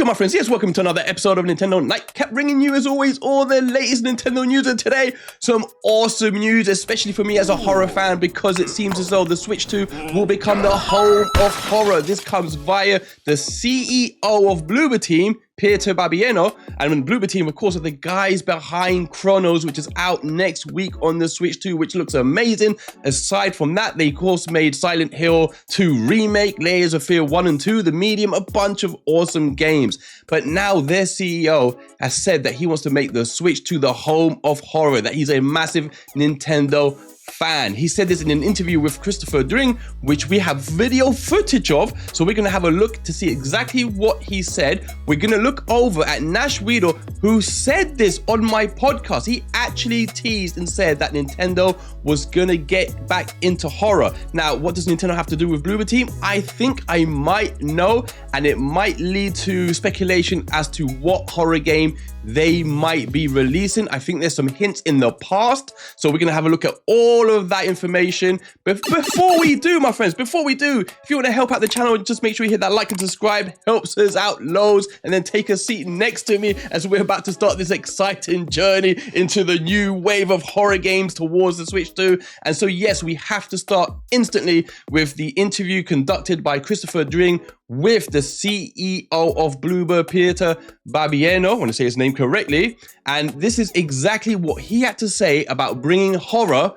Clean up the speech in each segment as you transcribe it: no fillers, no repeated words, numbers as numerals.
Welcome, my friends. Yes, welcome to another episode of Nintendo Nightcap, bringing you, as always, all the latest Nintendo news. And today, some awesome news, especially for me as a horror fan, because it seems as though the Switch 2 will become the home of horror. This comes via the CEO of Bloober Team, Peter Barbieno, and Bloober Team, of course, are the guys behind Cronos, which is out next week on the Switch 2, which looks amazing. Aside from that, they, of course, made Silent Hill 2 Remake, Layers of Fear 1 and 2, The Medium, a bunch of awesome games. But now their CEO has said that he wants to make the Switch 2 the home of horror, that he's a massive Nintendo fan. He said this in an interview with Christopher Dring, which we have video footage of. So we're going to have a look to see exactly what he said. We're going to look over at Nash Weedle, who said this on my podcast. He actually teased and said that Nintendo was going to get back into horror. Now, what does Nintendo have to do with Bloober Team? I think I might know, and it might lead to speculation as to what horror game they might be releasing. I think there's some hints in the past, so we're going to have a look at all of that information. But before we do, my friends, if you want to help out the channel, just make sure you hit that like and subscribe. Helps us out loads. And then take a seat next to me as we're about to start this exciting journey into the new wave of horror games towards the Switch 2. And so, yes, we have to start instantly with the interview conducted by Christopher Dring with the CEO of Bloober, Peter Barbieno. I want to say his name correctly. And this is exactly what he had to say about bringing horror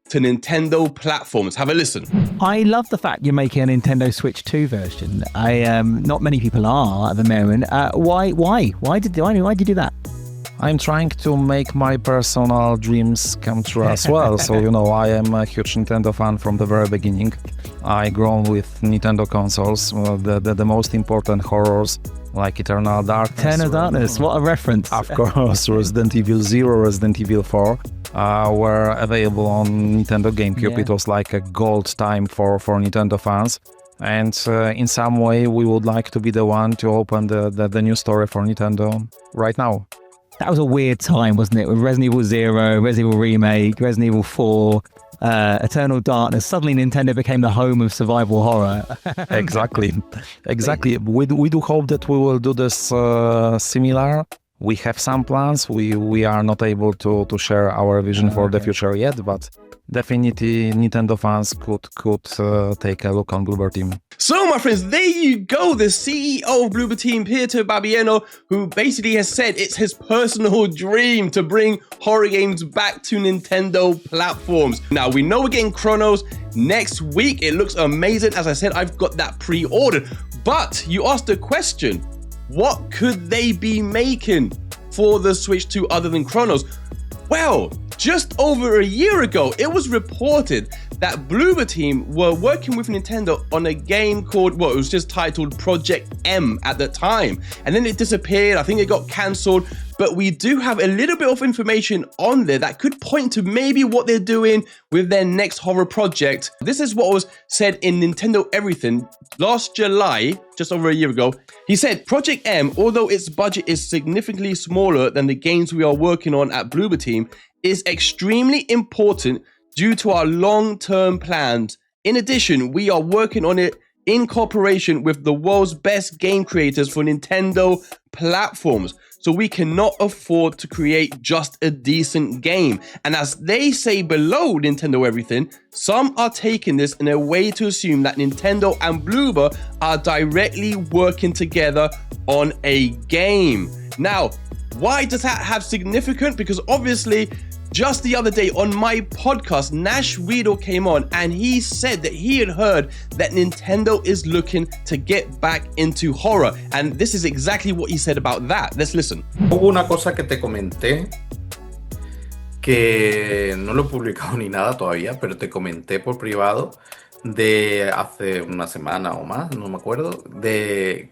to Nintendo platforms. Have a listen. I love the fact you're making a Nintendo Switch 2 version. Not many people are at the moment. Why did you do that? I'm trying to make my personal dreams come true as well. So, I am a huge Nintendo fan from the very beginning. I grown with Nintendo consoles, the most important horrors like Eternal Darkness. Eternal Darkness, what a reference. Of course, Resident Evil 0, Resident Evil 4 were available on Nintendo GameCube. Yeah. It was like a gold time for Nintendo fans. And in some way, we would like to be the one to open the new story for Nintendo right now. That was a weird time, wasn't it? With Resident Evil 0, Resident Evil Remake, Resident Evil 4, Eternal Darkness. Suddenly Nintendo became the home of survival horror. Exactly. We do hope that we will do this similar. We have some plans. We are not able to share our vision for the future yet, but definitely Nintendo fans could take a look on Bloober Team. So, my friends, there you go. The CEO of Bloober Team, Peter Barbieno, who basically has said it's his personal dream to bring horror games back to Nintendo platforms. Now, we know we're getting Cronos next week. It looks amazing. As I said, I've got that pre-ordered. But you asked the question, what could they be making for the Switch 2 other than Cronos? Well, just over a year ago, it was reported that Bloober Team were working with Nintendo on a game called, it was just titled Project M at the time. And then it disappeared. I think it got cancelled. But we do have a little bit of information on there that could point to maybe what they're doing with their next horror project. This is what was said in Nintendo Everything last July, just over a year ago. He said, Project M, although its budget is significantly smaller than the games we are working on at Bloober Team, is extremely important due to our long-term plans. In addition, we are working on it in cooperation with the world's best game creators for Nintendo platforms. So we cannot afford to create just a decent game. And as they say below Nintendo Everything, some are taking this in a way to assume that Nintendo and Bloober are directly working together on a game. Now, why does that have significance? Because obviously, just the other day on my podcast, Nash Weedle came on and he said that he had heard that Nintendo is looking to get back into horror. And this is exactly what he said about that. Let's listen. Hubo una cosa que te comenté, que no lo he publicado ni nada todavía, pero te comenté por privado de hace una semana o más, no me acuerdo, de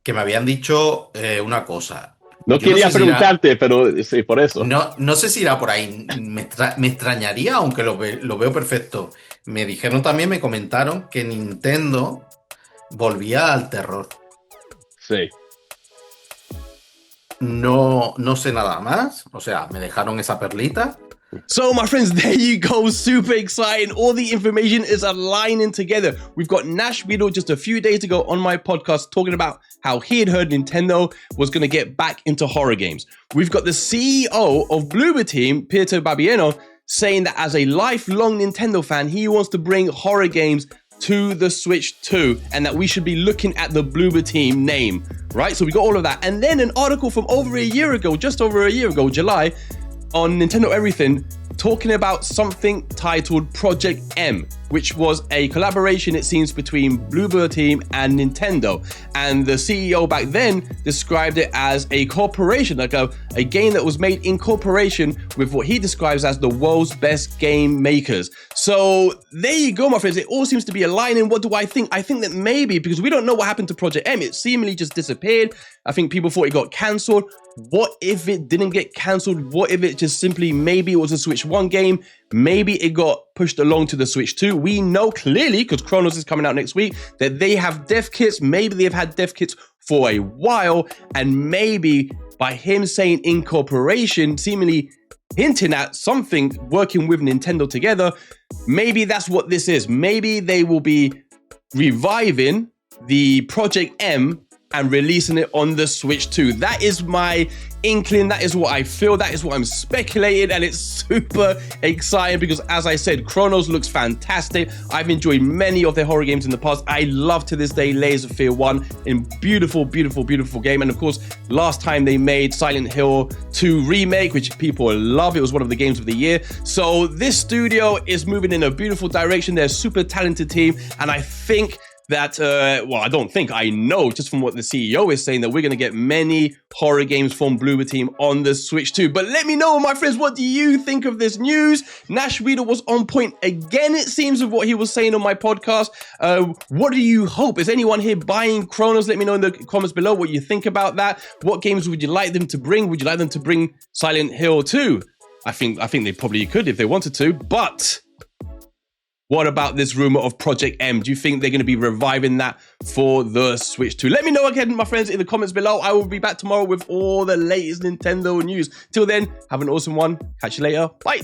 que me habían dicho una cosa. No quería preguntarte, pero sí, por eso. No sé si irá por ahí. Me extrañaría, aunque lo veo perfecto. Me dijeron también, me comentaron que Nintendo volvía al terror. Sí. No sé nada más. O sea, me dejaron esa perlita. So my friends, there you go. Super exciting. All the information is aligning together. We've got Nash Beadle just a few days ago on my podcast talking about how he had heard Nintendo was going to get back into horror games. We've got the CEO of Bloober Team, Pietro Barbieno, saying that as a lifelong Nintendo fan, he wants to bring horror games to the Switch 2 and that we should be looking at the Bloober Team name, right? So we got all of that. And then an article from over a year ago, just over a year ago, July, on Nintendo Everything, talking about something titled Project M, which was a collaboration, it seems, between Bloober Team and Nintendo. And the CEO back then described it as a corporation, like a game that was made in cooperation with what he describes as the world's best game makers. So there you go, my friends. It all seems to be aligning. What do I think? I think that maybe, because we don't know what happened to Project M, it seemingly just disappeared. I think people thought it got cancelled. What if it didn't get cancelled? What if it just simply, maybe it was a Switch 1 game, maybe it got pushed along to the Switch 2. We know clearly, because Cronos is coming out next week, that they have dev kits. Maybe they've had dev kits for a while, and maybe by him saying incorporation, seemingly hinting at something working with Nintendo together, maybe that's what this is. Maybe they will be reviving the Project M and releasing it on the Switch 2. That is my inkling. That is what I feel. That is what I'm speculating. And it's super exciting because, as I said, Cronos looks fantastic. I've enjoyed many of their horror games in the past. I love to this day Layers of Fear 1. In beautiful, beautiful, beautiful game. And of course, last time they made Silent Hill 2 Remake, which people love. It was one of the games of the year. So this studio is moving in a beautiful direction. They're a super talented team. And I think that, well, I don't think, I know just from what the CEO is saying that we're going to get many horror games from Bloober Team on the Switch 2. But let me know, my friends, what do you think of this news? Nash Reader was on point again, it seems, of what he was saying on my podcast. What do you hope? Is anyone here buying Cronos? Let me know in the comments below what you think about that. What games would you like them to bring? Would you like them to bring Silent Hill 2? I think they probably could if they wanted to, but what about this rumor of Project M? Do you think they're going to be reviving that for the Switch 2? Let me know again, my friends, in the comments below. I will be back tomorrow with all the latest Nintendo news. Till then, have an awesome one. Catch you later. Bye.